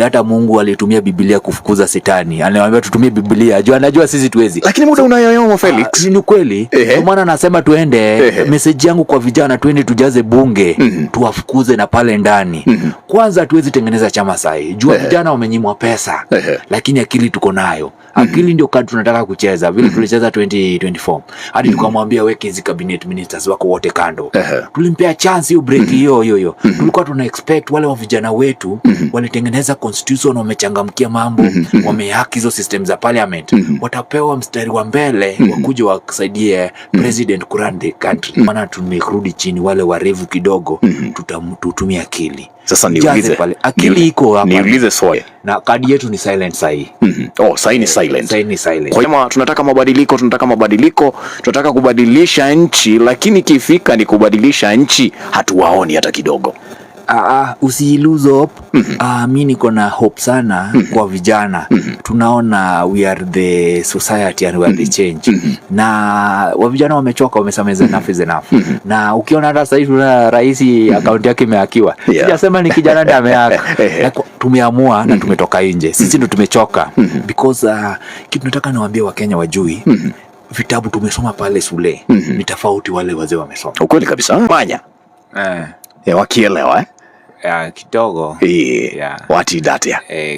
hata Mungu alitumia Biblia kufukuza Shetani. Anawaambia tutumie Biblia. Anajua sisi tuwezi. Lakini muda unayoyoma Felix. Ni kweli. Kwa maana nasema tuende, message yangu kwa vijana tuende tujaze bunge, tuwafukuze na pale ndani. Kwanza tuwezi tengeneza chama sahi. Jua vijana wamenyimwa pesa. Lakini akili tuko nayo. Akili ndio kadi tunataka kucheza. Vile tulicheza 2024. Hadi tukamwambia weke hizi cabinet ministers wako wote kando. Tulimpea chance hiyo break hiyo. Tulikuwa tuna expect wale wa vijana wetu walitengeneza constitution, wamechangamkia mambo, wamehaki hizo system za parliament, watapewa mstari wa mbele wakuje wasaidie president kurun the country. Maana tumerudi chini, wale warevu kidogo, tutumia akili. Sasa niulize pale, akili iko hapa. Niulize swali. Na kadi yetu ni silent sahi. Sahi ni silent. Sahi ni silent. Kwa hiyo tunataka mabadiliko, tunataka kubadilisha nchi, lakini kifika ni kubadilisha nchi hatuwaoni hata kidogo. Usi-lose hope. Mimi niko na hope sana kwa vijana. Tunaona we are the society and we are the change. Na wa vijana wamechoka, wamesameza enough is enough. Na ukiona hata sasa hivi rais account yake imehakiwa. Sijasema ni kijana ndiye amehaka. Tumeamua na tumetoka nje. Sisi ndio tumechoka. Because kitu nataka niwaambie Wakenya wajui, vitabu tumesoma pale shule ni tofauti wale wazee wamesoma. Ukweli kabisa. Manya. Wakielewa kidogo. What is that?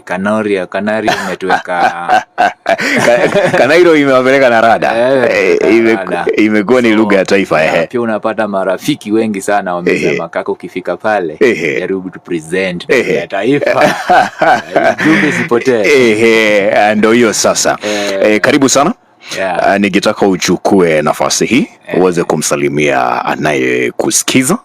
Kanario imetuweka Kanairo imewapeleka na rada. Imekuwa ni lugha ya taifa. Pia unapata marafiki wengi sana wamesema kaka ukifika pale jaribu tu present ya taifa. Jumbe sipotee. Ndio hiyo sasa. Karibu sana. Nikitaka uchukue nafasi hii uweze kumsalimia anayekusikiza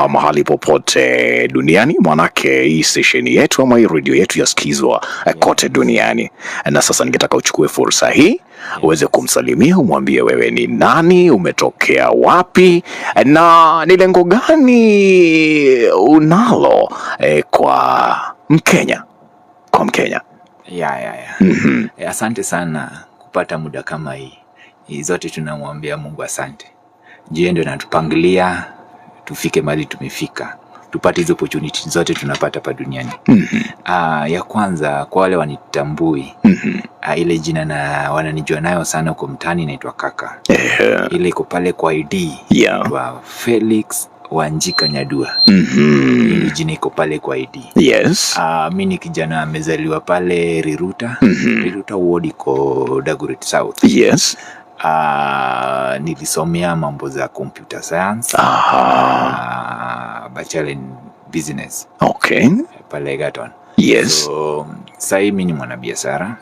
mahali popote duniani, manake hii station yetu ama hii radio yetu yasikizwa kote duniani. Na sasa ningetaka uchukue fursa hii uweze kumsalimia, umwambie wewe ni nani, umetokea wapi, na ni lengo gani unalo kwa Mkenya. Asante sana kupata muda kama hii zote tunamwambia Mungu asante. Ndiye ndio anatupangilia tufike mahali tumefika, tupate hizo opportunity zote tunapata hapa duniani. Ya kwanza kwa wale wanitambui, ile jina na wananijua nayo sana huko mtaani inaitwa Kaka. Ile iko pale kwa ID kwa Felix Wanjika Nyadua. Ile jina iko pale kwa ID. Mimi ni kijana amezaliwa pale Riruta. Riruta ward iko Dagoretti South. Nilisomea mambo za computer science. Bachelor in business. Pale Egerton. So sasa mimi ni mwanabiashara.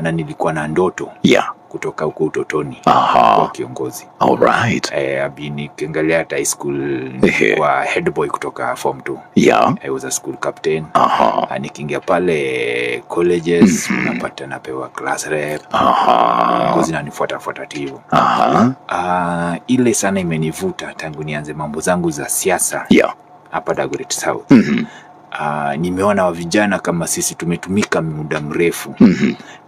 Na nilikuwa na ndoto kutoka huko utotoni kwa kiongozi. Nikiangalia high school kwa head boy kutoka form 2. I was a school captain. Nikiingia pale colleges napata napewa class rep. Ngozi na nifuata hivyo. Ile sana imenivuta tangu nianze mambo zangu za siasa hapa Dagoretti South. Nimeona wa vijana kama sisi tumetumika muda mrefu.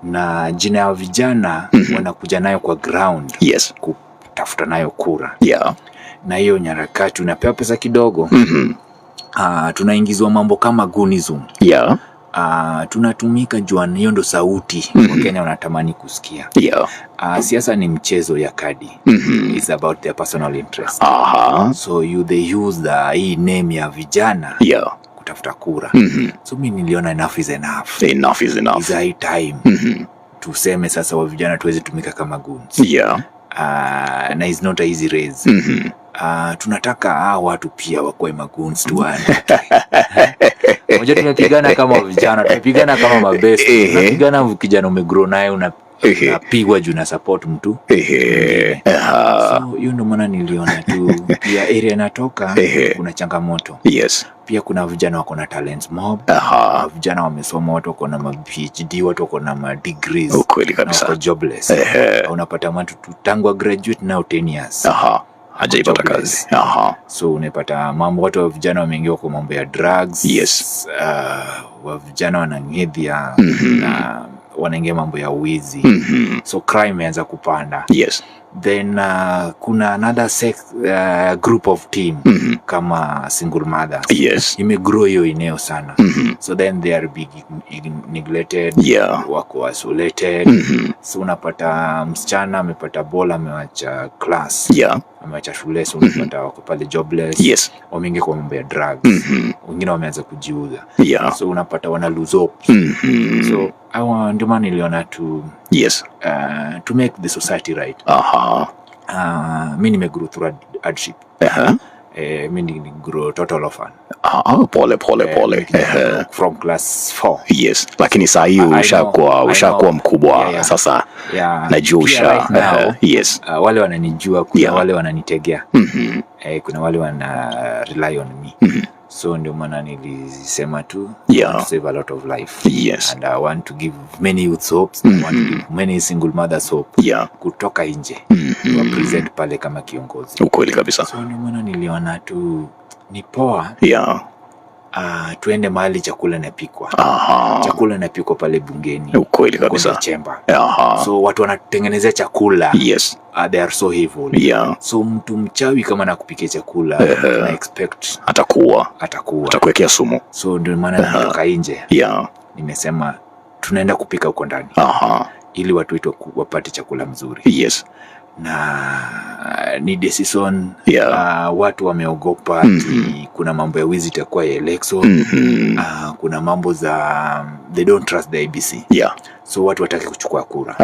Na jina ya vijana wanakuja nayo kwa ground kutafuta nayo kura. Na hiyo nyarakati unapewa pesa kidogo. Tunaingizwa mambo kama gunism. Tunatumika juani, hiyo ndo sauti Wakenya wanatamani kusikia. Siasa ni mchezo ya kadi. It's about their personal interest. So they use hii name ya vijana kutafuta kura. So mimi niliona enough is enough. It's high time tuseme sasa wa vijana tuweze tumika kama goons. Na it's not a easy race. Tunataka watu pia wakoe magoons tuane. Moja tunapigana kama vijana, tunapigana kama mabest. Tunapigana kijana umegrow naye unapigwa juu na support mtu. So hiyo ndo maana niliona tu pia area natoka kuna changamoto. Pia kuna vijana wako na talents mob. Vijana wamesoma, watu wako na PhD, watu wako na degrees. Ukweli kabisa. Wako jobless. Unapata mtu tangu graduate now 10 years. Hajaipata kazi. So unapata mambo, watu wa vijana wameingia kwa mambo ya drugs. Wa vijana wanangedhia na wanaingia mambo ya wizi. So crime imeanza kupanda. Then kuna another group of team kama single mothers. Yes. Imegrow hiyo eneo sana. So then they are being neglected. Yeah. Wako isolated. So unapata msichana amepata bola, amewacha class. Yeah. Amewacha shule, so unapata wako pale jobless. Yes. Wameingia kwa mambo ya drugs. Wengine wameanza kujiuza. Yeah. So unapata wana lose hope. So ndio maana niliona yes, to make the society right. Mimi nimegrow through hardship. Mimi ni grow total orphan. Pole. From class 4. Yes, lakini saa hii ushakuwa mkubwa sasa. Najua right now, yes. Wale wananijua, kuna wale wananitegea. Kuna wale wana rely on me. So ndio maana nilisema to save a lot of life. Yes. And I want to give many youths hope. I want to give many single mothers hope. Kutoka nje. To present pale kama kiongozi. Ukweli kabisa. So ndio maana niliona ni poa. Tuende mahali chakula inapikwa. Chakula inapikwa pale bungeni. Ukweli kabisa. Chamber. So watu wanatengenezea chakula. Yes. They are so evil. So mtu mchawi kama nakupikia chakula, na expect atakuwekea sumu. So ndio maana nitoka nje. Nimesema tunaenda kupika huko ndani. Ili watu wetu wapate chakula mzuri. Yes. Na ni decision. Watu wameogopa kuna mambo ya wizi itakuwa ya election. Kuna mambo za they don't trust the IEBC. So watu wataki kuchukua kura.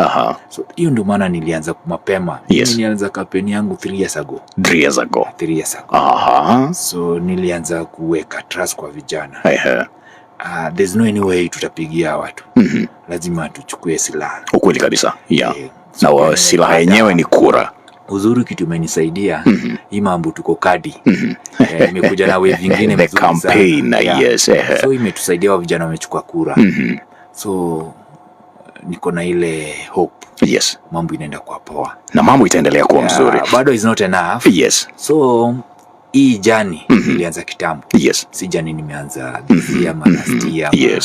So hiyo ndio maana nilianza mapema. Nilianza kampeni yangu 3 years ago. 3 years ago. So nilianza kuweka trust kwa vijana. There's no any way tutapigia watu. Lazima tuchukue silaha. Ukweli kabisa. Na silaha yenyewe ni kura. Uzuri kitu imenisaidia hii mambo tuko kadi. Nimekuja na wave vingine the campaign. So imetusaidia wa vijana wamechukua kura. So niko na ile hope. Mambo inaenda kwa poa. Na mambo itaendelea kuwa mzuri. Bado is not enough. So hii jani ilianza kitambo. Si jani nimeanza this year last year.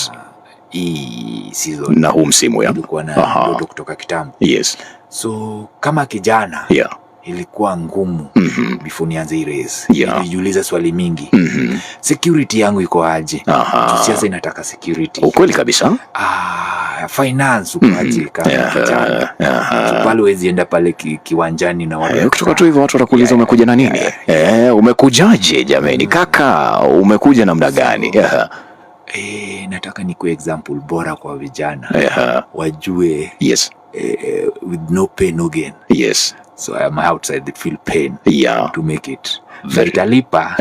Hii season na huu msimu ilikuwa na ndoto kutoka kitambo. So kama kijana ilikuwa ngumu before nianze hii race. Nilijiuliza swali mingi. Security yangu iko aje? Siasa inataka security. Ukweli kabisa. Finance uko aje kama kijana? Pale huwezi enda pale kiwanjani na watu. Kutoka tu hivyo watu watakuuliza umekuja na nini? Umekujaje jamani? Kaka, umekuja namna gani? Nataka nikuwe example bora kwa vijana. Wajue with no pain no gain. So I am outside the feel pain to make it. Vitalipa.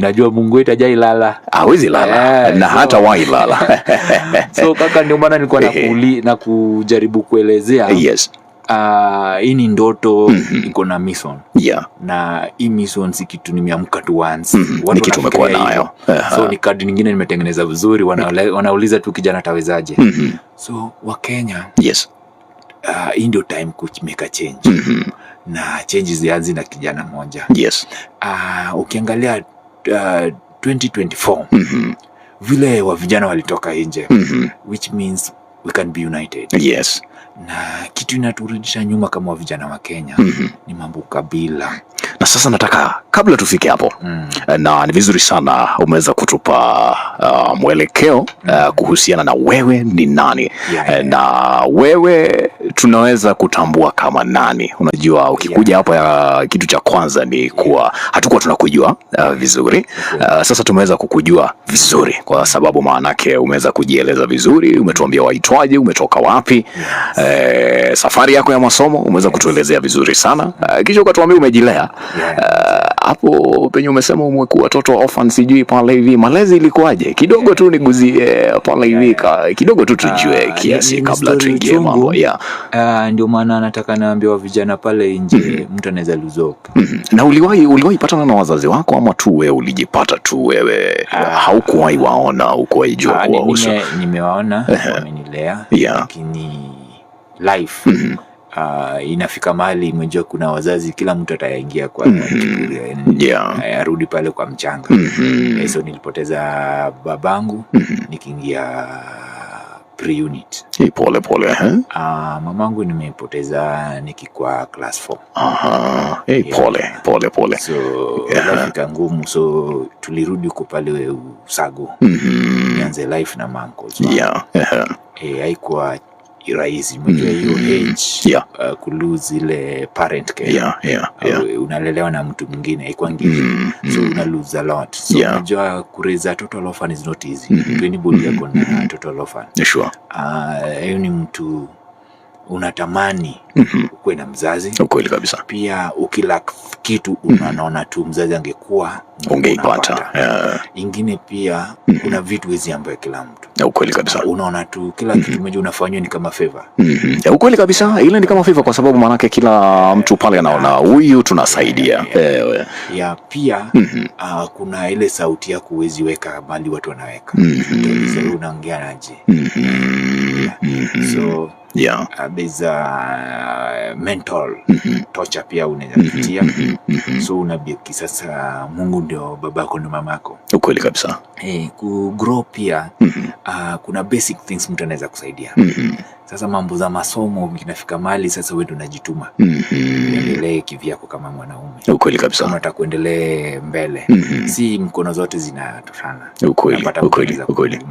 Najua Mungu wetu hajailala. Hawezi lala na hata wailala. So kaka, ndio maana nilikuwa na kujaribu kuelezea. Hii ni ndoto iko na mission. Na hii mission si kitu nimeamka tu once. Ni kitu umekuwa nayo. So ni kadi nyingine nimetengeneza vizuri, wanauliza tu kijana tawezaje. So wa Kenya. Hii ndio time make a change. Na changes zianze na kijana mmoja. Ukiangalia 2024 vile wa vijana walitoka nje, which means we can be united. Na kitu inaturudisha nyuma kama vijana wa Kenya ni mambo kabila. Na sasa nataka kabla tufike hapo na ni vizuri sana umeweza kutupa mwelekeo kuhusiana na wewe ni nani. Na wewe tunaweza kutambua kama nani. Unajua ukikuja hapa kitu cha kwanza ni kuwa hatukuwa tunakujua vizuri. Sasa tumeweza kukujua vizuri kwa sababu maanake umeweza kujieleza vizuri, umetuambia waitwaje, umetoka wapi, safari yako ya masomo umeweza kutuelezea vizuri sana. Kisha ukatuambia umejilea. Hapo penye umesema umekuwa watoto orphan, sijui pale hivi malezi ilikuwaje? Kidogo tu niguzie pale hivi kidogo tu tujue kiasi kabla tuingie mambo. Ndio maana nataka naambia wa vijana pale nje mtu anaweza lose hope. Na uliwahi patana na wazazi wako ama tu wewe ulijipata tu wewe haukuwahi waona uko jua kwa uso? Nimewaona, wamenilea, lakini life inafika mahali mwenjua kuna wazazi kila mtu ataingia kwa arudi pale kwa mchanga. So nilipoteza babangu nikiingia pre-unit. Pole pole. Mamangu nimepoteza nikikuwa class 4. Pole. So life ngumu, so tulirudi huko pale Usago. Nianze life na mankos. Haikuwa rahisi. Mjua hiyo age kulose ile parent care. Unalelewa na mtu mwingine, haikuwa ngine. So una lose a lot. So unajua kureza total orphan is not easy. Anybody yako na total orphan. Sure. Hiyo ni mtu unatamani ukuwe na mzazi. Ukweli kabisa. Pia ukilak kitu unaona tu mzazi angekuwa ungeipata. Ingine pia kuna vitu hizi ambayo kila mtu. Ukweli kabisa. Unaona tu kila kitu mmoja unafanywa ni kama favor. Ukweli kabisa, ile ni kama favor kwa sababu manake kila mtu pale anaona huyu tunasaidia. Pia kuna ile sauti ya kuwezi weka mali watu wanaweka. Ndio unaongea aje. So there's a mental torture pia unapitia. So unabaki sasa Mungu ndio babako na mamako. Ukweli kabisa. Ku grow pia kuna basic things mtu anaweza kusaidia. Sasa mambo za masomo inafika mali sasa wewe unajituma. Endelee kivyako kama mwanaume. Ukweli kabisa. Kama unataka kuendelea mbele. Si mkono zote zinatoshana. Ukweli.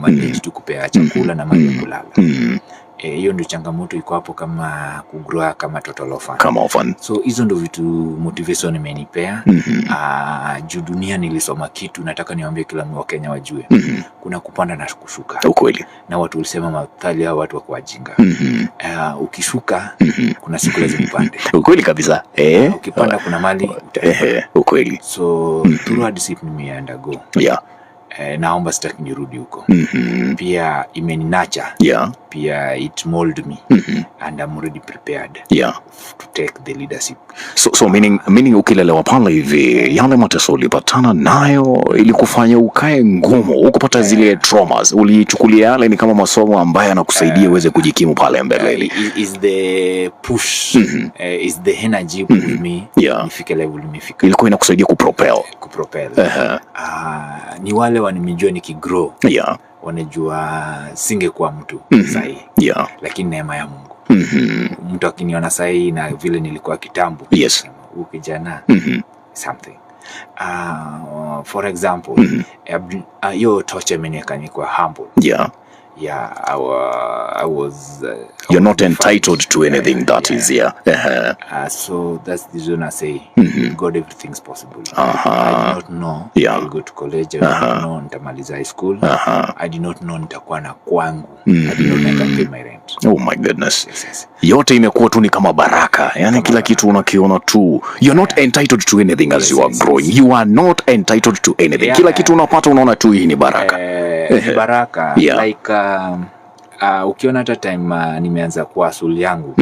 Manage tu kupea chakula na maji ya kulala. Hiyo ndio changamoto iko hapo kama kugrow kama total orphan. So hizo ndio vitu motivation imenipea. Juu dunia nilisoma kitu nataka niwaambie kila mtu wa Kenya wajue. Kuna kupanda na kushuka. Ukweli. Na watu walisema mathali hao watu wako wajinga. Ukishuka kuna siku lazima upande. Ukweli kabisa. Ukipanda kuna mali utaenda. Ukweli. So through discipline nimeundergo. Naomba sitaki nirudi huko. Pia imeninacha. Pia it mold me. And I'm already prepared to take the leadership. So meaning ukilelewa pale hivi yale mateso ulipatana nayo ili kufanya ukae ngumu, ukupata zile traumas, ulichukulia yale ni kama masomo ambayo yanakusaidia uweze kujikimu pale mbele. Is the push, is the energy with me. Nifike level nimefika. Ilikuwa inakusaidia kupropel. Ni wale wanimejua nikigrow. Wanajua singekuwa mtu sahi. Lakini neema ya Mungu. Mtu akiniona sahi na vile nilikuwa kitambo. Ukijana something. For example, your torture meneka nikuwa humble. I was you're not entitled to anything that is so that's the reason I say God everything's possible. I did not know I'll go to college. I did not know nitamaliza high school. I did not know nitakuwa na kwangu. I did not know I can pay my rent. Oh my goodness. Yote imekuwa tu ni kama baraka. Yani kila kitu unakiona tu. You're not entitled to anything as you are growing. You are not entitled to anything. Kila kitu unapata unaona tu hii ni baraka. Baraka. Like ukiona hata time nimeanza kwa shule yangu.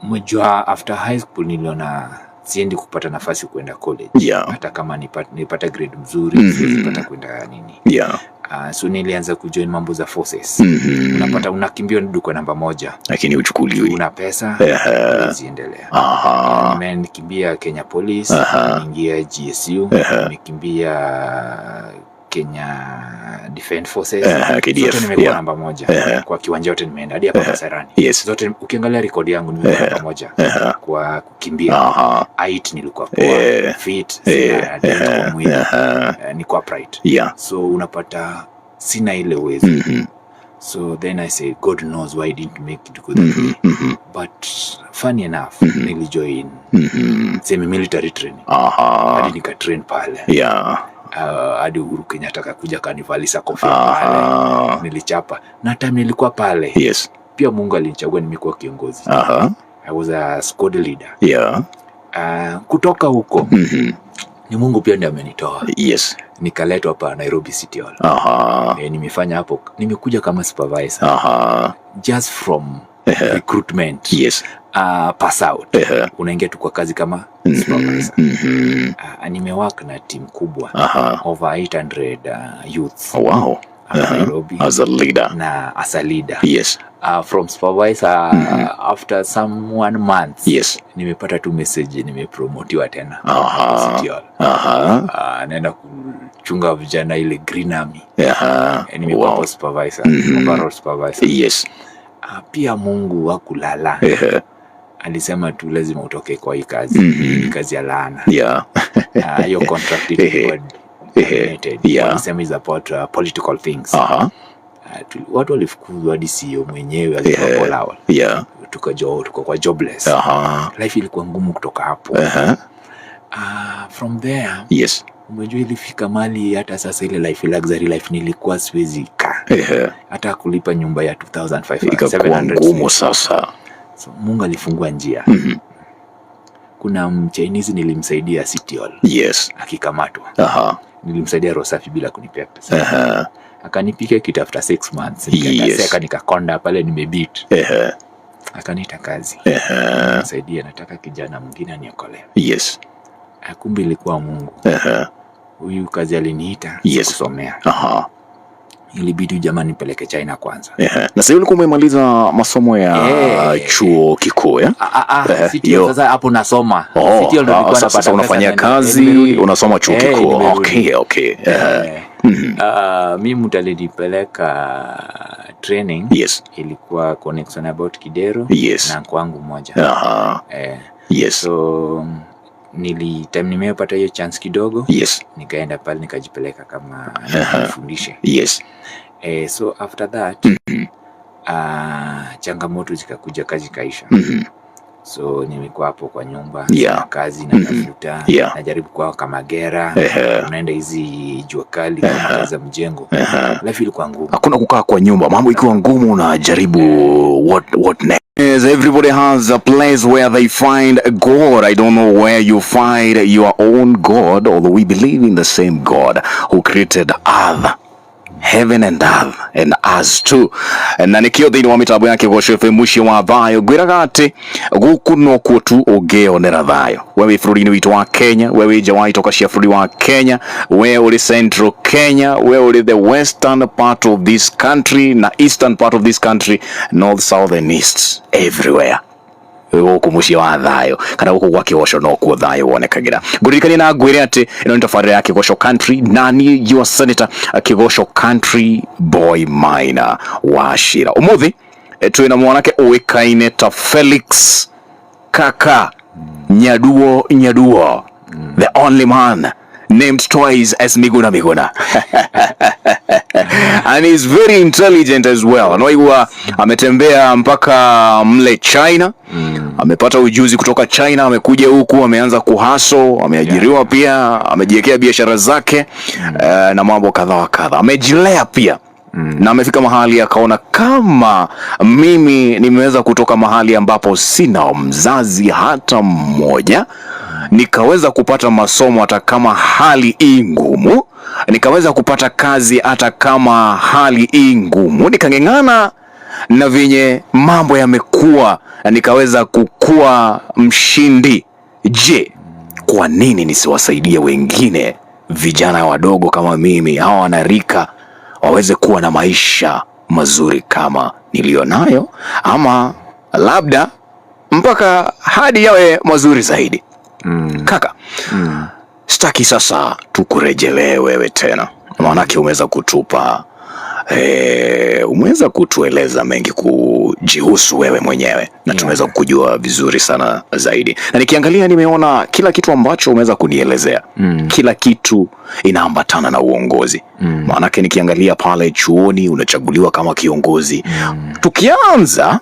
Mjua after high school niliona siendi kupata nafasi kwenda college. Hata kama nipata grade mzuri sipata kwenda nini. So nilianza kujoin mambo za forces. Unapata unakimbia nduko namba 1 lakini uchukuliwi. Una pesa ziendelea. Nimekimbia Kenya Police, niingia GSU, nimekimbia Kenya Defense Forces. Zote nimekuwa namba 1 kwa kiwanja yote nimeenda hadi hapa Kasarani. Zote ukiangalia rekodi yangu nimekuwa namba 1 kwa kukimbia. Height nilikuwa poa, fit, sina mwili, niko upright. So unapata sina ile uwezo. So then I say God knows why I didn't make it to go that way. But funny enough, nilijoin semi military training. Hadi nikatrain pale. Hadi Uhuru Kenyatta akakuja kanivalisha kofia pale. Nilichapa. Na time nilikuwa pale. Pia Mungu alinichagua nimekuwa kiongozi. I was a squad leader. Kutoka huko ni Mungu pia ndiye amenitoa. Nikaletwa hapa Nairobi City Hall. Nimefanya hapo, nimekuja kama supervisor. Just from recruitment. Pass out. Unaingia tu kwa kazi kama supervisor. Nimework na team kubwa over 800 youths. hapa Nairobi. As a leader. Na as a leader. Yes. From supervisor, after some 1 month, yes, nimepata tu message nimepromotiwa tena. City Hall. Naenda kuchunga vijana ile Green Army. Nimekuwa supervisor, overall supervisor. Yes. Pia Mungu hakulala. Alisema tu lazima utoke kwa hii kazi. Hii kazi ya laana. Hiyo contract ilikuwa terminated. Alisema is about political things. Watu walifukuzwa hadi CEO mwenyewe alipolala. Tuko kwa jobless. Life ilikuwa ngumu kutoka hapo. From there, yes, umejua ilifika mali hata sasa ile life luxury life nilikuwa siwezi hata kulipa nyumba ya 2500 ikakuwa ngumu sasa. So Mungu alifungua njia. Kuna Chinese nilimsaidia City Hall. Yes. Akikamatwa. Nilimsaidia Rosafi bila kunipea pesa. Akanipika kitu after 6 months. Nikaseka nikakonda pale nimebeat. Akaniita kazi. Nisaidia, nataka kijana mwingine aniokolewe. Yes. Kumbe ilikuwa Mungu. Huyu kazi aliniita kusomea. Ilibidi jamani nipeleke China kwanza. Na sasa ulikuwa umemaliza masomo ya chuo kikuu City Hall sasa hapo nasoma. City Hall ndio sasa unafanya kazi, unasoma chuo kikuu. Okay. Mimi mtalinipeleka training. Yes. Ilikuwa connection about Kidero na kwangu moja. Yes. So time nimepata hiyo chance kidogo. Yes. Nikaenda pale nikajipeleka kama nifundishe. Yes. So after that changamoto zikakuja, kazi kaisha. So nimekuwa hapo kwa nyumba na kazi na tafuta, najaribu kwa kama gera, unaenda hizi jua kali kama kazi mjengo. Life ilikuwa ngumu. Hakuna kukaa kwa nyumba, mambo ikiwa ngumu unajaribu what next. Yes, everybody has a place where they find God. I don't know where you find your own God, although we believe in the same God who created earth, heaven and earth, and us too. Na nikio thini wa mitambo yake Gosho FM mushi wa thayo gwiraga ati guku no kuo tu ungeonera thayo. Wewe bũrũri-inĩ witũ wa Kenya, wewe nja wa itoka cia bũrũri wa Kenya, wewe uri Central Kenya, wewe uri the western part of this country na eastern part of this country, north, south and east, everywhere. Guku mushi wa thayo kana guku gwa Kĩgosho no kuo thayo wonekagira. Ngũririkania na ngwĩre ati ino ni tabarĩra ya Kĩgosho Country, nani your senator Kĩgosho Country boy Maina Wachira. Umuthi twina mwanake uikaine ta Felix Kaka Nyaduo, the only man named twice as Miguna. And he's very intelligent as well. Anaigua ametembea mpaka mle China. Amepata ujuzi kutoka China, amekuja huku, ameanza kuhaso, ameajiriwa pia, amejiwekea biashara zake na mambo kadha wa kadha. Amejilea pia. Na amefika mahali akaona kama mimi nimeweza kutoka mahali ambapo sina mzazi hata mmoja, nikaweza kupata masomo hata kama hali ngumu, nikaweza kupata kazi hata kama hali ngumu, nikang'eng'ana na venye mambo yamekuwa, nikaweza kukua mshindi. Je, kwa nini nisiwasaidie wengine, vijana wadogo kama mimi, hawa wanarika, waweze kuwa na maisha mazuri kama nilionayo, ama labda mpaka hadi yawe mazuri zaidi. Kaka, sitaki sasa tukurejelee wewe tena, maanake umeweza kutupa umeweza kutueleza mengi kujihusu wewe mwenyewe na tumeweza kujua vizuri sana zaidi. Na nikiangalia nimeona kila kitu ambacho umeweza kunielezea, kila kitu inaambatana na uongozi. Maanake nikiangalia pale chuoni unachaguliwa kama kiongozi. Tukianza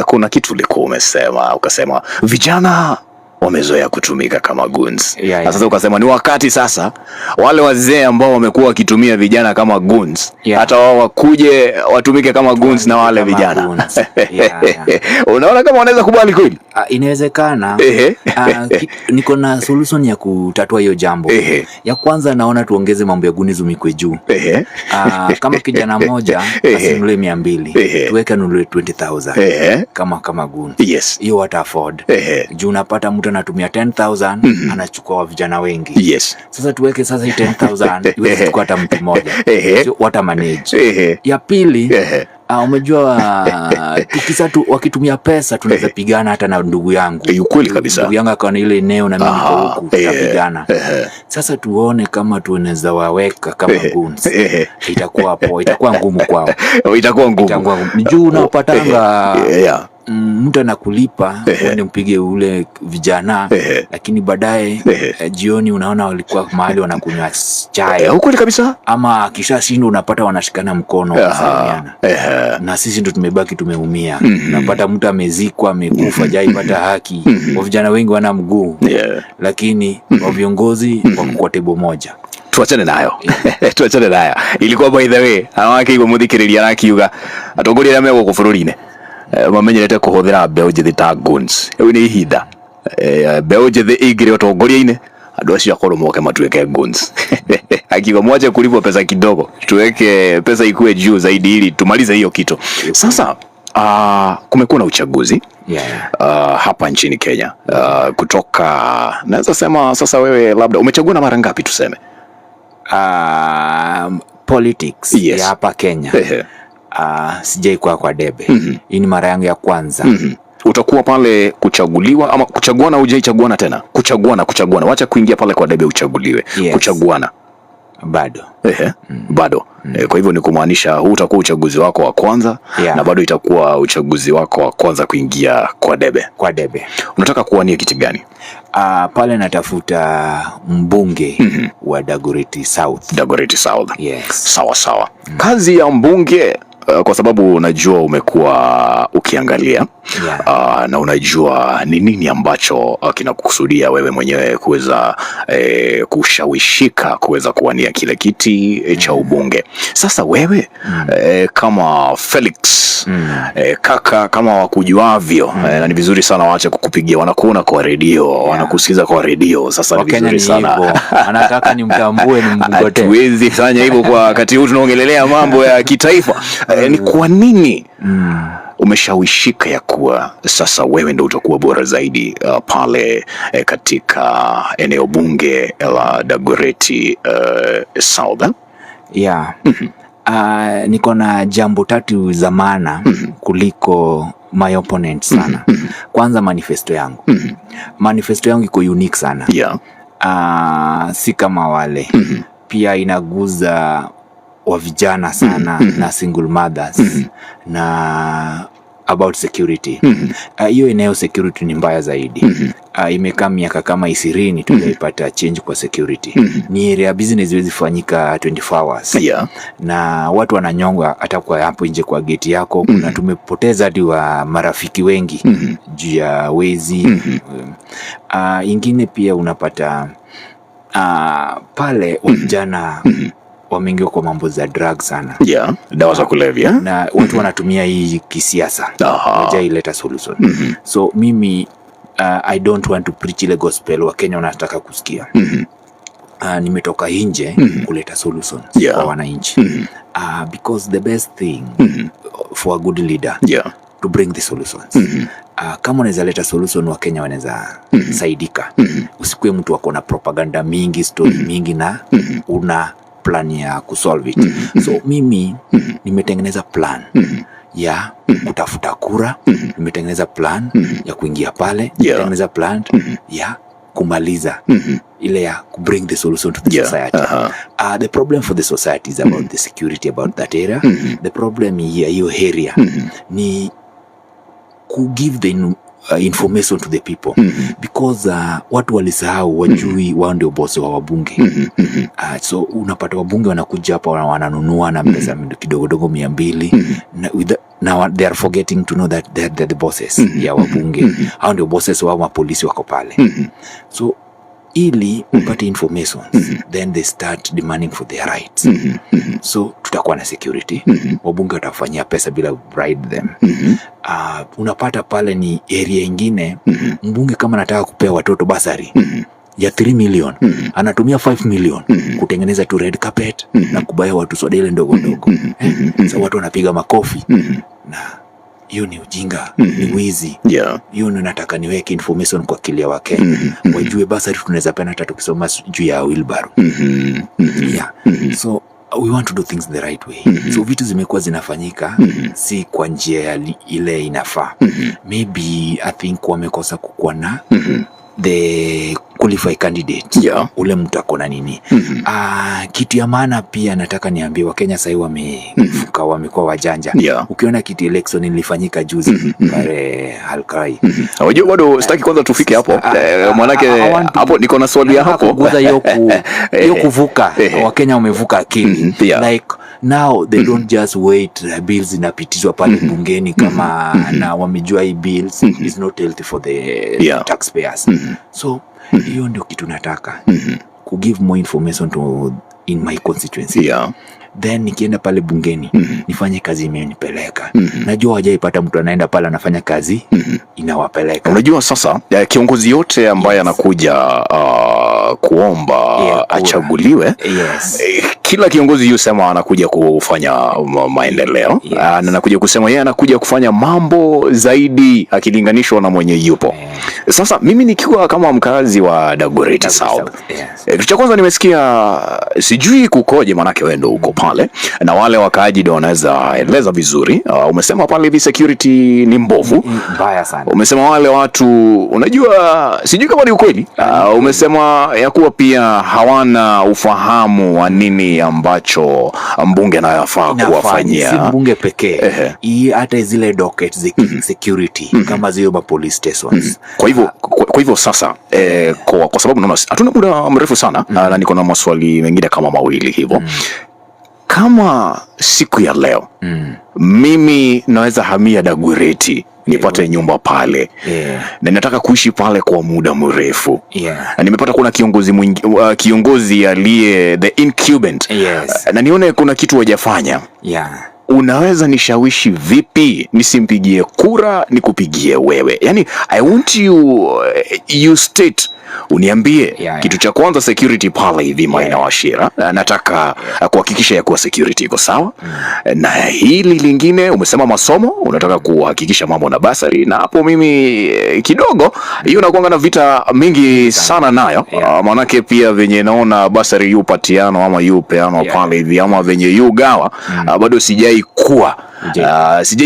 kuna kitu ulikuwa umesema, ukasema vijana wamezoea kutumika kama goons. Sasa ukasema ni wakati sasa wale wazee ambao wamekuwa wakitumia vijana kama goons, hata wao wakuje watumike kama goons na wale vijana. Unaona kama wanaweza kubali kweli? Inawezekana. Niko na solution ya kutatua hiyo jambo. Ya kwanza naona tuongeze mambo ya goonism ikwe juu. Kama kijana mmoja asinule 200, tuweke nule 20,000 kama goon. Hiyo wata afford. Juu unapata mtu mtu anatumia 10,000 anachukua vijana wengi. Yes. Sasa tuweke sasa hii 10,000 iweze kuchukua hata mtu mmoja. So, what a manage. Ya pili, umejua wakitumia pesa tunaweza pigana hata na ndugu yangu. Ukweli kabisa. Ndugu yangu akaona ile eneo na mimi niko huku tutapigana. Sasa tuone kama tunaweza waweka kama goons. Itakuwa ngumu kwao. Itakuwa ngumu. Juu unapatanga mtu anakulipa uende mpige ule vijana, lakini baadaye jioni unaona walikuwa mahali wanakunywa chai. Ukweli kabisa. Ama akishashindwa unapata wanashikana mkono kusalimiana. Na sisi ndo tumebaki tumeumia. Unapata mtu amezikwa, amekufa, hajaipata haki. Wa vijana wengi wana mguu. Lakini wa viongozi wako kwa tebo moja. Tuachane nayo. Tuachane nayo. Ilikuwa by the way, awake ibo muthikiriria nakiuga atongoria mego ku bururi-ine mamenyerete kuhuthira mbeu njithi ta goons. Ewe ni ihinda mbeu njithi ingire utongoria-ine andu acio akorwo moke matuike goons. Akiwa mwache kulipwa pesa kidogo, tuweke pesa ikue juu zaidi ili tumalize hiyo kitu. Sasa kumekuwa na uchaguzi hapa nchini Kenya kutoka, naweza sema sasa wewe labda umechagua na mara ngapi tuseme? Politics ya hapa Kenya. Sijai kwa debe. Hii ni mara yangu ya kwanza. Utakuwa pale kuchaguliwa ama kuchaguana, hujaichaguana tena? Kuchaguana. Wacha kuingia pale kwa debe uchaguliwe. Yes. Kuchaguana bado. Bado. Kwa hivyo ni kumaanisha huu utakuwa uchaguzi wako wa kwanza. Na bado itakuwa uchaguzi wako wa kwanza kuingia kwa debe. Unataka kuwania kiti gani? Pale natafuta mbunge wa Dagoretti South. Yes. Sawa. Kazi ya mbunge, kwa sababu unajua umekuwa ukiangalia na unajua ni nini ambacho kinakukusudia wewe mwenyewe kuweza kushawishika kuweza kuwania kile kiti cha ubunge. Sasa wewe kama Felix kaka, kama wakujuavyo, na ni vizuri sana waache kukupigia, wanakuona kwa redio, wanakusikiza kwa redio. Sasa ni vizuri sana anataka nimtambue, nimgote. Hatuwezi fanya hivyo kwa wakati huu tunaongelelea mambo ya kitaifa. Ni kwa nini umeshawishika ya kuwa sasa wewe ndio utakuwa bora zaidi pale katika eneo bunge la Dagoretti South? Niko na jambo tatu za maana kuliko my opponent sana. Kwanza manifesto yangu. Manifesto yangu iko unique sana. Si kama wale. Pia inaguza wa vijana sana na single mothers na about security. Hiyo eneo security ni mbaya zaidi. Imekaa miaka kama 20 tujaipata change kwa security. Ni area business iwezi fanyika 24 hours. Na watu wananyongwa hata kwa hapo nje kwa gate yako. Kuna tumepoteza hadi wa marafiki wengi juu ya wezi. Ingine pia unapata pale vijana wameingia kwa mambo za drug sana. Dawa za kulevya. Na watu wanatumia hii kisiasa. Hawajaileta solution. So mimi I don't want to preach ile gospel wa Kenya wanataka kusikia. Nimetoka nje kuleta solutions kwa wananchi. Because the best thing for a good leader to bring the solutions. Kama unaweza leta solution wa Kenya wanaweza saidika. Usikue mtu wako na propaganda mingi, story mingi na una plan ya kusolve it. So mimi nimetengeneza plan ya kutafuta kura, nimetengeneza plan ya kuingia pale, nimetengeneza plan ya kumaliza ile ya bring the solution to the society. The problem for the society is about the security about that area. The problem here hiyo area ni ku give the information to the people because watu walisahau, wajui wao ndio boss wa wabunge. So unapata wabunge wanakuja hapa wananunua na pesa kidogo dogo 200 now they are forgetting to know that they're the bosses ya wabunge. Hao ndio bosses wa mapolisi wako pale. So ili upate information then they start demanding for their rights. So tutakuwa na security. Wabunge watafanyia pesa bila bribe them. Unapata pale ni area ingine mbunge kama anataka kupea watoto basari ya 3 million anatumia 5 million kutengeneza tu red carpet na kubaya watu soda ile ndogo ndogo. So watu wanapiga makofi na hiyo ni ujinga, ni wizi. Hiyo nataka niweke information kwa akili ya Wakenya. Wajue basari tunaweza pena hata tukisoma juu ya wheelbarrow. So we want to do things the right way. So vitu zimekuwa zinafanyika si kwa njia ile inafaa. Maybe I think wamekosa kukuwa na the qualified candidate. Ule mtu akona nini. Kitu ya maana pia nataka niambie Wakenya sasa wamekuwa wajanja. Ukiona kitu election ilifanyika juzi pale Halkai. Unajua bado sitaki kwanza tufike hapo. Manake hapo niko na swali hapo. Kuguza hiyo kuvuka. Wakenya wamevuka akili. Like now they don't just wait bills inapitishwa pale bungeni kama na wamejua hii bills is not healthy for the taxpayers. So hiyo ndio kitu nataka ku give more information to in my constituency. Then nikienda pale bungeni nifanye kazi imenipeleka. Najua hajaipata mtu anaenda pale anafanya kazi inawapeleka. Unajua sasa kiongozi yote ambaye anakuja kuomba achaguliwe, kila kiongozi yusema anakuja kufanya maendeleo, anakuja kusema yeye anakuja kufanya mambo zaidi akilinganishwa na mwenye yupo. Sasa mimi nikiwa kama mkazi wa Dagoretti South, kitu cha kwanza nimesikia, sijui kukoje manake wewe ndio uko pale na wale wakaaji ndio wanaweza eleza vizuri. Umesema pale hivi security ni mbovu, mbaya sana. Umesema wale watu, unajua sijui kama ni ukweli, umesema ya kuwa pia hawana ufahamu wa nini ambacho mbunge anayofaa kuwafanyia. Si mbunge pekee, hata zile docket security kama zile police stations. Kwa hivyo sasa kwa sababu naona hatuna muda mrefu sana na niko na maswali mengine kama mawili hivyo. Kama siku ya leo mimi naweza hamia Dagoretti nipate nyumba pale na nataka kuishi pale kwa muda mrefu, na nimepata kuna kiongozi aliye the incumbent, na nione kuna kitu hajafanya, unaweza nishawishi vipi nisimpigie kura nikupigie wewe? Yani I want you state uniambie kitu cha kwanza security pale hivi Maina Wachira, nataka kuhakikisha ya kuwa security iko sawa. Na hili lingine umesema masomo, unataka kuhakikisha mambo na basari, na hapo mimi kidogo hiyo nakuanga na vita mingi sana nayo. Manake pia venye naona basari yu patiano ama yu peano pale hivi ama venye yu gawa, bado sijai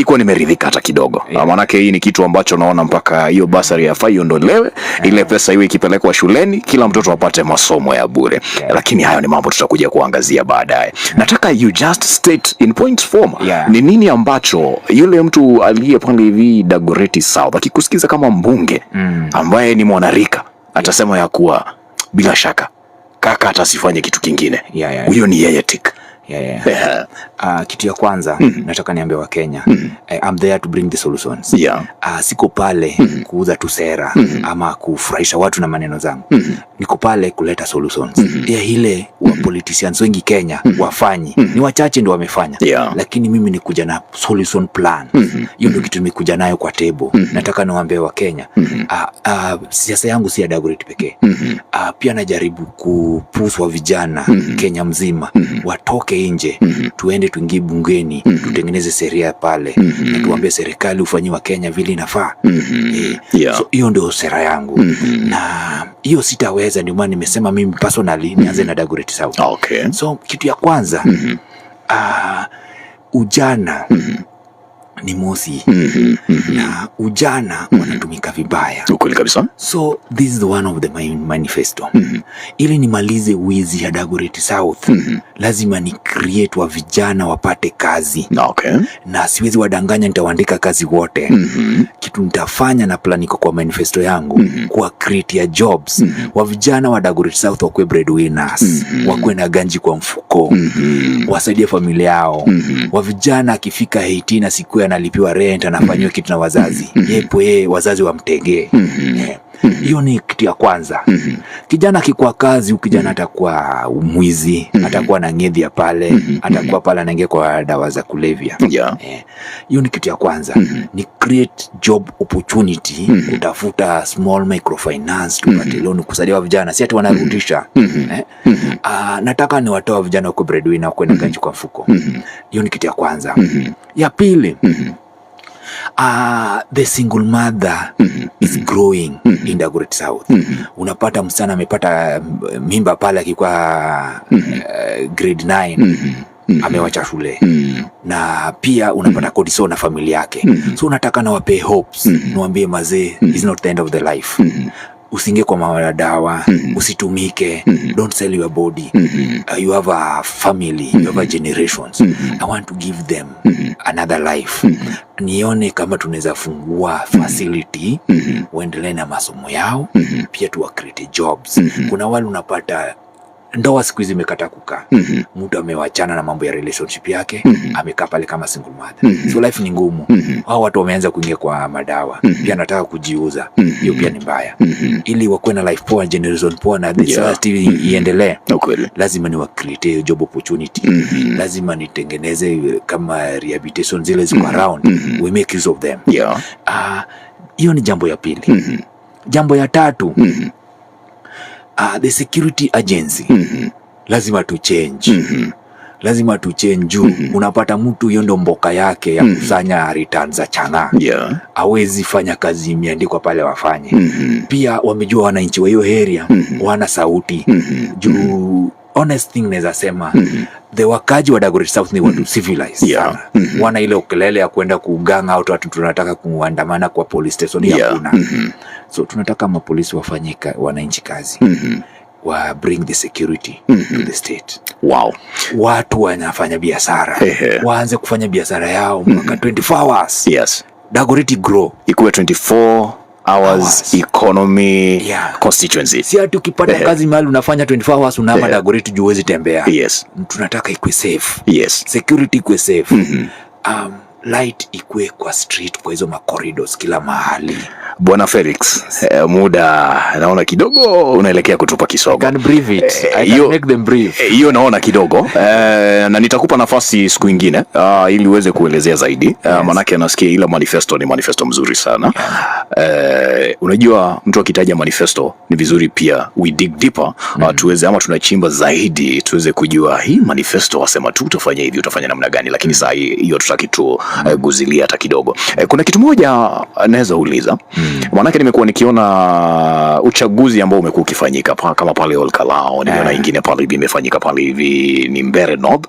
kuwa nimeridhika hata kidogo. Manake hii ni kitu ambacho naona mpaka hiyo basari yafai iondolewe, ile pesa iwe ikipelekwa shuleni, kila mtoto apate masomo ya bure. Lakini hayo ni mambo tutakuja kuangazia baadaye. Nataka you just state in point form ni nini ambacho yule mtu aliye pale hivi Dagoretti South akikusikiza kama mbunge ambaye ni mwanarika atasema ya kuwa bila shaka kaka atasifanye kitu kingine. Huyo ni yeye tik. Kitu ya kwanza nataka niambie Wakenya, I'm there to bring the solutions. Siko pale kuuza tu sera ama kufurahisha watu na maneno zangu. Niko pale kuleta solutions. Ile wa politicians wengi Kenya wafanyi, ni wachache ndio wamefanya. Lakini mimi nikuja na solution plan. Hiyo ndio kitu nimekuja nayo kwa table. Nataka niwaambie Wakenya, siasa yangu si ya Dagoretti pekee. Pia najaribu kupuswa vijana Kenya mzima watoke nje, tuende tuingie bungeni, tutengeneze sheria pale, na tuambie serikali ufanyiwa Kenya vile inafaa. So hiyo ndio sera yangu. Na hiyo sitaweza, ndio maana nimesema mimi personally nianze na Dagoretti South. So kitu ya kwanza, ujana ni mosi na ujana wanatumika vibaya. Ukweli kabisa. So this is one of the manifesto. Ili nimalize wizi ya Dagoretti South, lazima ni create wa vijana wapate kazi. Na siwezi wadanganya nitawaandika kazi wote. Kitu nitafanya na plan iko kwa manifesto yangu, kwa create ya jobs. Wa vijana wa Dagoretti South wakwe breadwinners, wakwe na ganji kwa mfuko, wasaidie familia yao. Wa vijana akifika 18 na siku analipiwa rent, anafanywa kitu na wazazi. Wazazi wamtegee. Hiyo ni kitu ya kwanza. Kijana akikuwa kazi, ukijana atakuwa mwizi, atakuwa na ngedhi ya pale, atakuwa pale anaingia kwa dawa za kulevya. Hiyo ni kitu ya kwanza. Ni create job opportunity, kutafuta small microfinance, tupate loan kusaidia vijana, si ati wanarudisha. Nataka ni watoa vijana kwa breadwinner, kwa ganji kwa mfuko. Hiyo ni kitu ya kwanza. Ya pili, The single mother is growing in Dagoretti South. Unapata msichana amepata mimba pale akikuwa grade 9, amewacha shule. Na pia unapata kodiso na familia yake. So unataka na wape hopes, niwaambie mazee, is not the end of the life. Usinge kwa madawa, usitumike, don't sell your body. You have a family, you have a generations. I want to give them another life. Nione kama tunaweza fungua facility waendelee na masomo yao, pia tuwa create jobs. Kuna wale unapata ndoa siku hizi imekata kukaa. Mtu amewachana na mambo ya relationship yake, amekaa pale kama single mother. So life ni ngumu. Hao watu wameanza kuingia kwa madawa. Pia nataka kujiuza. Hiyo pia ni mbaya. Ili wakuwe na life poa, generation poa na the society iendelee. Lazima ni wa create job opportunity. Lazima nitengeneze kama rehabilitation zile ziko around. We make use of them. Hiyo ni jambo ya pili. Jambo ya tatu, the security agency lazima tu change. Lazima tu change juu unapata mtu hiyo ndo mboka yake ya kusanya returns za changa. Hawezi fanya kazi imeandikwa pale wafanye. Pia wamejua wananchi wa hiyo area wana sauti. Juu honest thing naweza sema the wakaji wa Dagoretti South ni watu civilized sana. Wana ile ukelele ya kwenda kuganga au watu tunataka kuandamana kwa police station ya kuna. So tunataka mapolisi wafanyika wananchi kazi. Wa bring the security to the state. Watu wanafanya biashara. Waanze kufanya biashara yao mwaka 24 hours. Dagoretti grow. Ikuwe 24 hours economy constituency. Si ati ukipata kazi mahali unafanya 24 hours unama Dagoretti juu huwezi tembea. Tunataka ikuwe safe. Security ikuwe safe. Light ikuwe kwa street, kwa hizo corridors kila mahali. Bwana Felix, muda naona kidogo unaelekea kutupa kisogo. I can breathe it. I can make them breathe. Hiyo naona kidogo. Na nitakupa nafasi siku nyingine ili uweze kuelezea zaidi. Manake nasikia ile manifesto ni manifesto mzuri sana. Unajua mtu akitaja manifesto ni vizuri pia we dig deeper. Tuweze ama tunachimba zaidi tuweze kujua hii manifesto wasema tu utafanya hivi, utafanya namna gani, lakini saa hiyo tutaki tu guzilia hata kidogo. Kuna kitu moja naweza uliza. Manake nimekuwa nikiona uchaguzi ambao umekuwa ukifanyika kama pale Olkalao, nimeona ingine pale hivi imefanyika pale hivi ni Mbeere North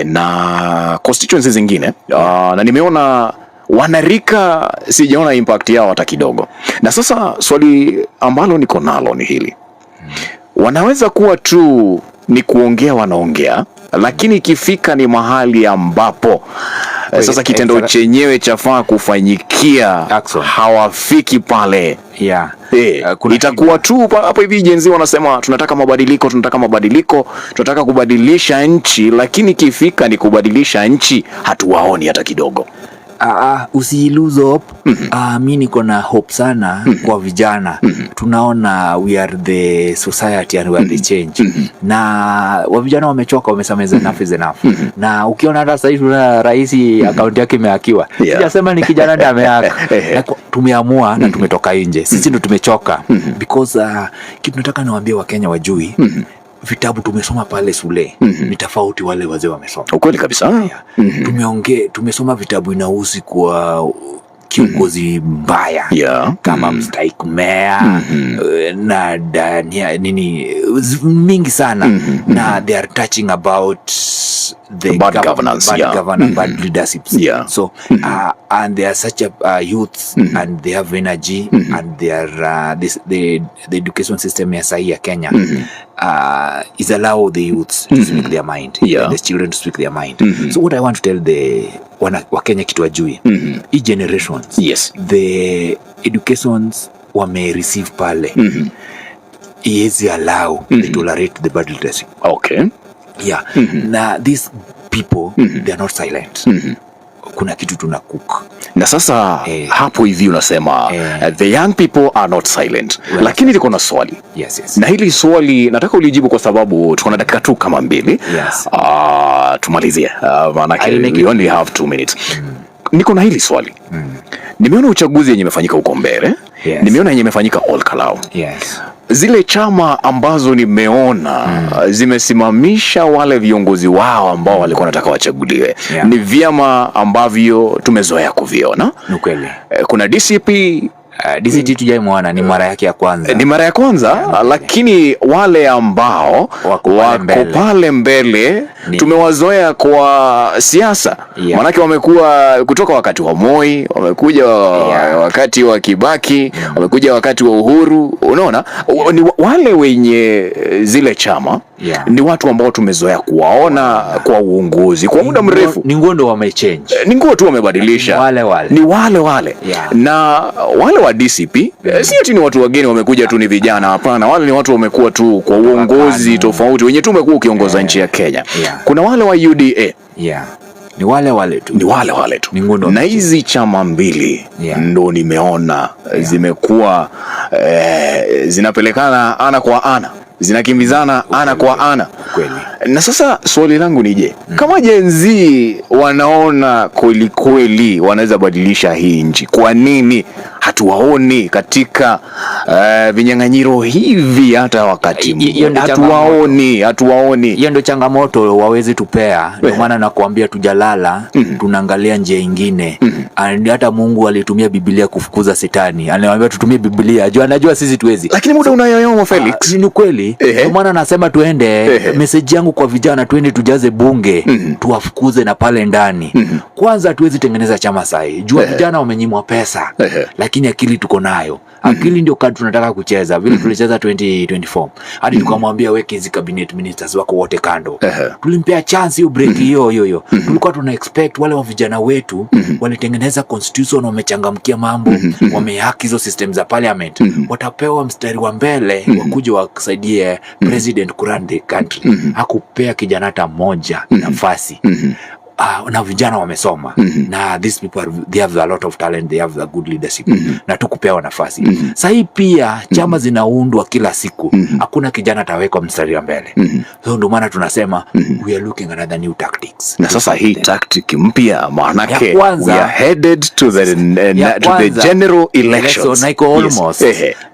na constituencies zingine na nimeona wanarika sijaona impact yao hata kidogo. Na sasa swali ambalo niko nalo ni hili. Wanaweza kuwa tu ni kuongea wanaongea, lakini ikifika ni mahali ambapo sasa kitendo chenyewe chafaa kufanyikia hawafiki pale. Itakuwa tu hapo hivi jenzi wanasema tunataka mabadiliko, tunataka kubadilisha nchi, lakini ikifika ni kubadilisha nchi hatuwaoni hata kidogo. Usi-lose hope. Mimi niko na hope sana kwa vijana. Tunaona we are the society and we are the change. Na wa vijana wamechoka, wamesameza enough is enough. Na ukiona hata sasa hivi rais account yake imehakiwa. Sijasema ni kijana ndiye amehaka. Tumeamua na tumetoka nje. Sisi ndo tumechoka because kitu nataka niwaambie Wakenya wajui. Vitabu tumesoma pale shule ni tofauti wale wazee wamesoma. Ukweli kabisa. Tumesoma vitabu inahusu kwa kiongozi mbaya kama mstahiki meya na nini mingi sana na they are touching about the bad governance, bad leadership. So and they are such a youth and they have energy and they are the education system ya sahi ya Kenya is allow the youths to speak their mind, the children to speak their mind. So what I want to tell the Wakenya kitu wajui, hii generations, the educations wame receive pale iezi allow they tolerate the bad leadership. Na these people they are not silent. Kuna kitu tuna cook. Na sasa hapo hivi unasema the young people are not silent. Lakini niko na swali. Na hili swali nataka ulijibu kwa sababu tuko na dakika tu kama 2. Tumalizie. Maana we only have 2 minutes. Niko na hili swali. Nimeona uchaguzi yenye imefanyika huko Mbeere. Nimeona yenye imefanyika Olkalao. zile chama ambazo nimeona zimesimamisha wale viongozi wao ambao walikuwa wanataka wachaguliwe, ni vyama ambavyo tumezoea kuviona. Ni kweli. Kuna DCP. DCT tujaimwona, ni mara yake ya kwanza. Ni mara ya kwanza, lakini wale ambao wako pale mbele tumewazoea kwa siasa. Manake wamekuwa kutoka wakati wa Moi, wamekuja wakati wa Kibaki, wamekuja wakati wa Uhuru. Unaona, ni wale wenye zile chama ni watu ambao tumezoea kuwaona kwa uongozi kwa muda mrefu. Ni nguo ndo wamechange. Ni nguo tu wamebadilisha. Ni wale. Na wale wa DCP si ati ni watu wageni wamekuja tu ni vijana, hapana. Wale ni watu wamekuwa tu kwa uongozi tofauti wenye tu umekuwa ukiongoza nchi ya Kenya. Kuna wale wa UDA. Ni wale tu. Na hizi chama mbili ndo nimeona zimekuwa zinapelekana ana kwa ana, zinakimbizana ana kwa ana. Kweli. Na sasa swali langu ni je, kama Gen Z wanaona kweli wanaweza badilisha hii nchi, kwa nini hatuwaoni katika vinyang'anyiro hivi hata wakati hatuwaoni? Hiyo ndio changamoto wawezi tupea. Ndio maana nakuambia tujalala, tunaangalia njia nyingine. Hata Mungu alitumia Biblia kufukuza Shetani. Anawaambia tutumie Biblia. Anajua sisi tuwezi. Lakini muda unayoyoma Felix. Ni kweli. Ndio maana nasema tuende, message yangu kwa vijana, tuende tujaze bunge, tuwafukuze na pale ndani. Kwanza tuwezi tengeneza chama sahi. Jua vijana wamenyimwa pesa. Lakini akili tuko nayo. Akili ndio kadi tunataka kucheza. Vile tulicheza 2024. Hadi tukamwambia weke hizi cabinet ministers wako wote kando. Tulimpea chance hiyo break hiyo. Tulikuwa tuna expect wale wa vijana wetu walitengeneza constitution, wamechangamkia mambo, wamehaki hizo system za parliament. Watapewa mstari wa mbele wakuje wasaidie president kurun the country. Hakupea kijana hata mmoja nafasi. Na vijana wamesoma na these people they have a lot of talent, they have a good leadership na tukupewa nafasi. Sasa hii pia chama zinaundwa kila siku, hakuna kijana atawekwa mstari wa mbele. So ndio maana tunasema we are looking at another new tactics. Na sasa hii tactic mpya maana yake we are headed to the general elections. So almost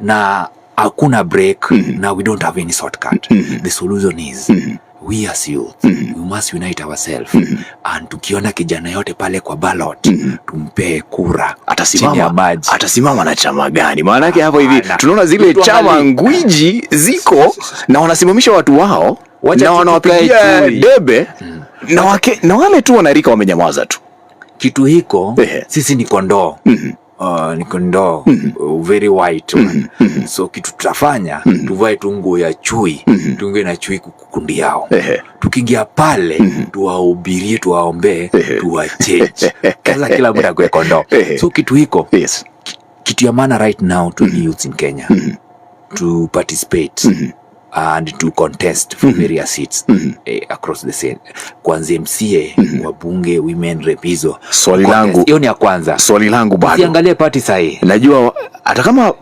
na hakuna break na we don't have any shortcut. The solution is we as youth, we must unite ourselves. And tukiona kijana yote pale kwa ballot, tumpe kura. Atasimama na chama gani? Maana yake hapo hivi tunaona zile chama ngwiji ziko na wanasimamisha watu wao na wanawapigia debe na wale tu wanarika wamenyamaza tu. Kitu hiko sisi ni kondoo. Ni kondoo very white. So kitu tutafanya tuvae tu nguo ya chui, tuingie na chui kukundi yao. Tukiingia pale tuwahubirie, tuwaombe, tuwachange. Kila mtu akwe kondoo. So kitu hiko kitu ya maana right now to the youth in Kenya to participate and to contest for various seats across the state, kuanzia MCA, wabunge, women rep hizo. Swali langu hiyo ni ya kwanza. Swali langu bado usiangalie party sahi. Najua hata kama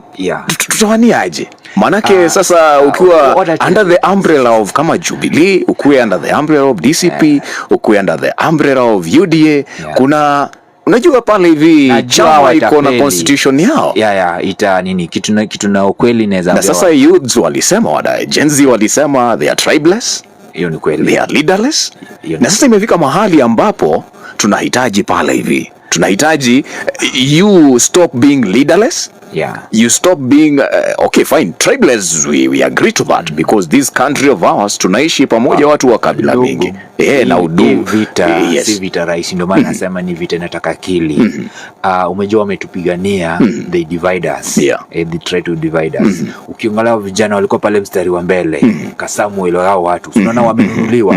tutawaniaje, manake sasa ukiwa under the umbrella of kama Jubilee, ukiwa under the umbrella of DCP, ukiwa under the umbrella of UDA, kuna unajua pale hivi chama iko na constitution yao. Ita nini kitu na ukweli inaweza. Na sasa youths walisema, Gen Z walisema they are tribeless. Hiyo ni kweli. They are leaderless. Na sasa imefika mahali ambapo tunahitaji pale hivi. Tunahitaji you stop being leaderless. You stop being okay fine tribeless, we agree to that because this country of ours tunaishi pamoja watu wa kabila mingi na udugu. Si vita rahisi, ndio maana nasema ni vita inataka akili. Umejua wametupigania, they divide us. They try to divide us. Ukiangalia vijana walikuwa pale mstari wa mbele, Kasamu ile hao watu unaona wamenunuliwa.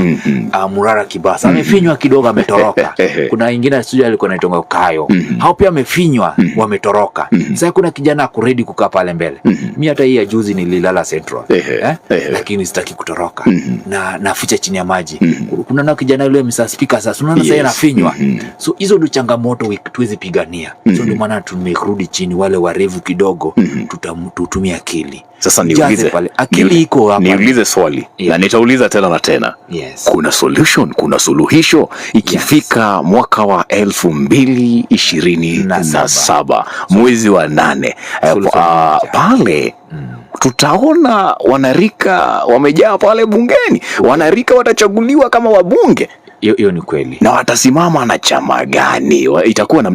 Murara Kibasa amefinywa kidogo ametoroka. Kuna wengine studio alikuwa anaitwa Kayo, hao pia amefinywa wametoroka. Sasa kuna kijana kuredi kukaa pale mbele. Mimi hata hii ya juzi nililala Central. Lakini sitaki kutoroka. Na naficha chini ya maji. Kuna na kijana yule Mr. Speaker sasa unaona sasa anafinywa. So hizo ndio changamoto tuwezi pigania. So ndio maana tumerudi chini, wale warevu kidogo tutumia akili. Sasa niulize pale akili iko hapa. Niulize swali na nitauliza tena na tena. Kuna solution, kuna suluhisho ikifika mwaka wa 2027 mwezi wa 8 pale tutaona wanarika wamejaa pale bungeni, wanarika watachaguliwa kama wabunge. Hiyo ni kweli. Na watasimama na chama gani?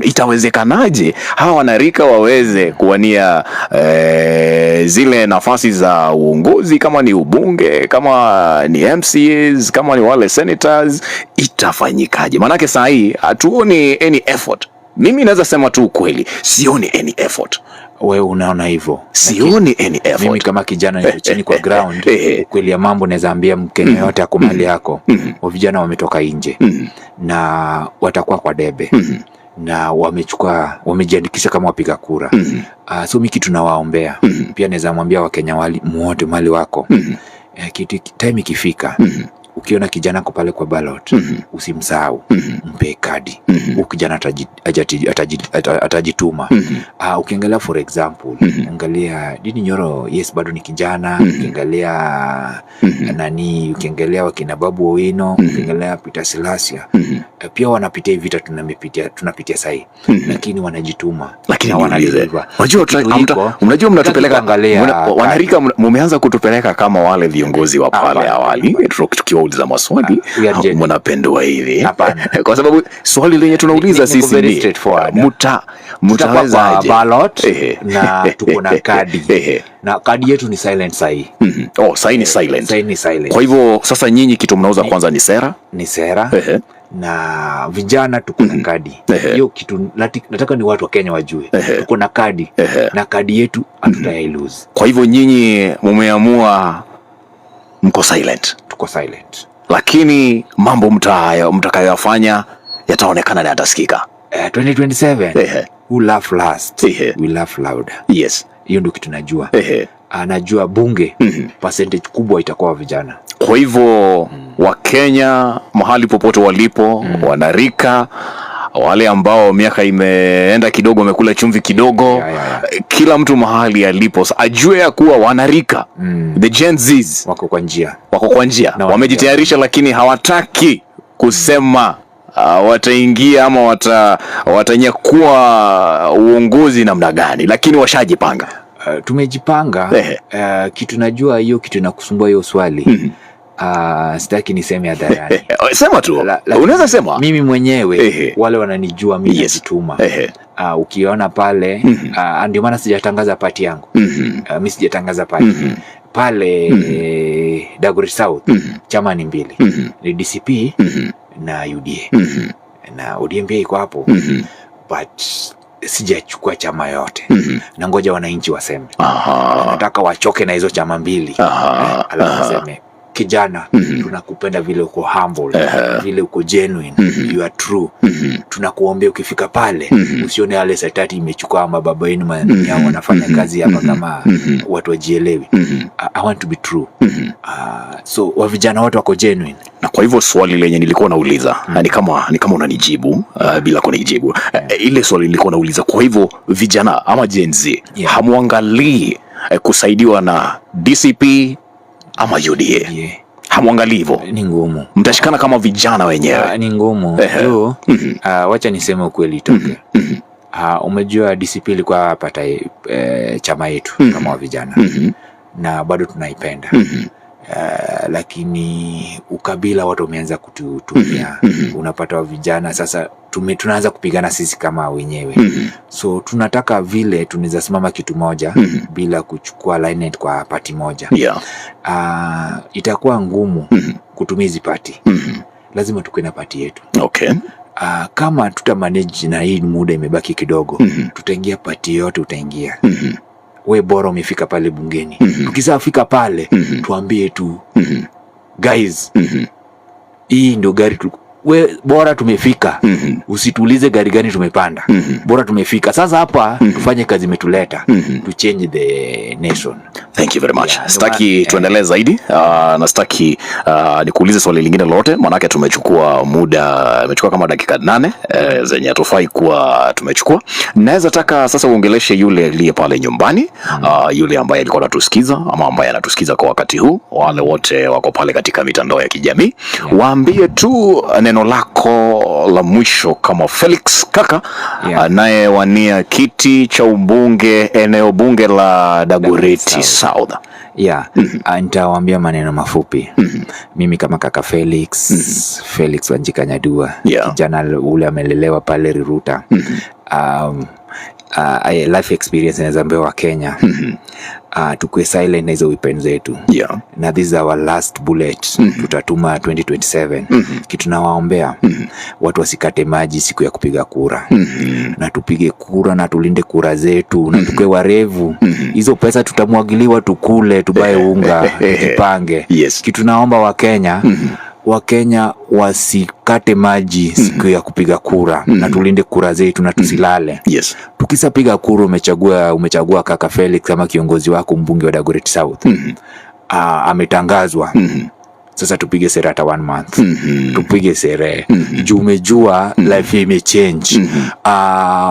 Itawezekanaje hawa wanarika waweze kuwania zile nafasi za uongozi, kama ni ubunge, kama ni MCAs, kama ni wale senators? Itafanyikaje? Manake saa hii hatuoni any effort. Mimi naweza sema tu kweli, sioni any effort. Wewe unaona hivyo? Sioni any effort. Mimi kama kijana niko chini kwa ground, kweli ya mambo naweza ambia Mkenya yote ako mali yako. Wa vijana wametoka nje na watakuwa kwa debe na wamejiandikisha kama wapiga kura. So mimi kitu nawaombea pia, naweza mwambia Wakenya wote mali wako, kitu time ikifika, ukiona kijana ko pale kwa ballot, usimsahau, mpe kadi. Kijana atajituma. Ukiangalia for example, angalia Dini Nyoro, yes bado ni kijana. Ukiangalia ukiangalia wakina Babu Owino, ukiangalia Peter Silasia, pia wanapitia vita tunapitia sahi, lakini wanajituma, lakini wanaliva. Unajua mnatupeleka wanarika, mumeanza kutupeleka kama wale viongozi wa pale awali, tukiwauliza maswali mnapendwa hivi. Kwa sababu swali lenye tunauliza sisi ni mtaweza ballot na tuko na kadi na kadi yetu ni silent sahi. Sahi ni silent. Sahi ni silent. Kwa hivyo sasa nyinyi kitu mnauza kwanza ni sera na vijana tuko na kadi. Hiyo kitu nataka ni watu wa Kenya wajue, tuko na kadi na kadi yetu hatutai lose. Kwa hivyo nyinyi mumeamua mko silent. Tuko silent, lakini mambo mtakayoyafanya yataonekana na yatasikika. 2027 who laugh last we laugh louder. Yes, hiyo ndio kitu najua. Anajua bunge percentage kubwa itakuwa vijana. Kwa hivyo Wakenya mahali popote walipo, wanarika wale ambao miaka imeenda kidogo, wamekula chumvi kidogo, kila mtu mahali alipo ajue ya kuwa wanarika the Gen Zs wako kwa njia, wamejitayarisha, lakini hawataki kusema wataingia ama watanyakua uongozi namna gani, lakini washajipanga. Tumejipanga. Kitu najua, hiyo kitu inakusumbua hiyo swali. Sitaki niseme hadharani. Sema tu. Unaweza sema. Mimi mwenyewe wale wananijua mimi najituma. Ukiona pale ndio maana sijatangaza party yangu. Mimi sijatangaza party. Pale Dagoretti South chama ni mbili. Ni DCP na UDA. Na ODM pia iko hapo. But sijachukua chama yote. Na ngoja wananchi waseme. Nataka wachoke na hizo chama mbili. Alafu waseme, kijana, tunakupenda vile uko humble, vile uko genuine, you are true. Tunakuombea ukifika pale, usione wale satati imechukua mababa yenu wanafanya kazi hapa kama watu wajielewi. I want to be true. So wa vijana wote wako genuine. Na kwa hivyo swali lenye nilikuwa nauliza ni kama unanijibu bila kunijibu. Ile swali nilikuwa nauliza, kwa hivyo vijana ama Gen Z hamuangalii kusaidiwa na DCP ama UDA? Hamwangalii hivyo? Ni ngumu. Mtashikana kama vijana wenyewe? Ni ngumu. Wacha niseme ukweli toke. Umejua DCP ilikuwa hapata chama yetu kama wa vijana. Na bado tunaipenda. Lakini ukabila watu wameanza kututumia. Unapata wa vijana sasa tunaanza kupigana sisi kama wenyewe. So tunataka vile tunaweza simama kitu moja bila kuchukua alignment kwa party moja. Itakuwa ngumu kutumia hizi party. Lazima tukue na party yetu. Kama tutamanage na hii muda imebaki kidogo, tutaingia party yote, utaingia. We bora umefika pale bungeni. Tukisafika pale tuambie tu, guys, hii ndio gari we bora tumefika. Usituulize gari gani tumepanda. Bora tumefika. Sasa hapa tufanye kazi imetuleta. To change the nation. Thank you very much. Staki tuendelee zaidi. Na staki nikuulize swali lingine lolote, manake tumechukua kama dakika 8 zenye hatufai kuwa tumechukua. Naweza taka sasa uongeleshe yule aliye pale nyumbani, yule ambaye alikuwa anatusikiza ama ambaye anatusikiza kwa wakati huu, wale wote wako pale katika mitandao ya kijamii. Waambie tu neno neno lako la mwisho kama Felix Kaka anayewania kiti cha ubunge eneo bunge la Dagoretti South. Nitawaambia maneno mafupi. Mimi kama kaka Felix Wanjika Nyadua, kijana ule amelelewa pale Riruta. Life experience inaweza mbewa Kenya. Tukue silent na hizo weapons zetu. Na this is our last bullet. Tutatuma 2027. Kitu nawaombea watu wasikate maji siku ya kupiga kura. Na tupige kura na tulinde kura zetu na tukue warevu. Hizo pesa tutamwagiliwa tukule, tubaye unga, tujipange. Kitu naomba Wakenya wasikate maji siku ya kupiga kura na tulinde kura zetu na tusilale. Tukisa piga kura umechagua kaka Felix kama kiongozi wako mbunge wa Dagoretti South. Ametangazwa. Sasa tupige sera hata 1 month. Tupige sera. Juu umejua life imechange.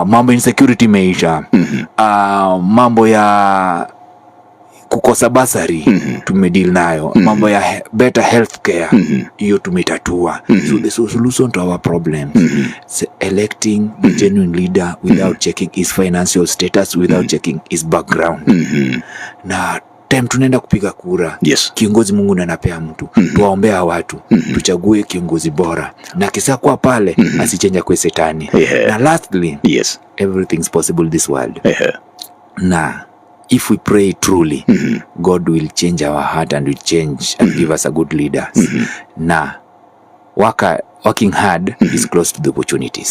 Mambo insecurity imeisha. Mambo ya kukosa basari tumedeal nayo. Mambo ya better healthcare hiyo tumetatua. So the solution to our problems is electing a genuine leader without checking his financial status, without checking his background. Na time tunaenda kupiga kura, kiongozi Mungu ndiye anapea mtu. Tuwaombea watu, tuchague kiongozi bora. Na kisa kwa pale asichenja kwa setani. Na lastly, everything's possible in this world. Na if we pray truly, God will change our heart and will change and give us a good leaders. Na working hard is close to the opportunities.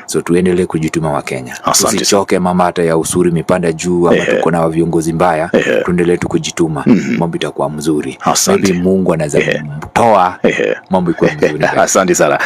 So tuendelee kujituma wa Kenya. Usichoke mama, hata ya usuri mipanda juu ama tuko na viongozi mbaya, tuendelee kujituma. Mambo itakuwa mzuri. Maybe Mungu anaweza mtoa mambo ikuwa mzuri. Asante sana.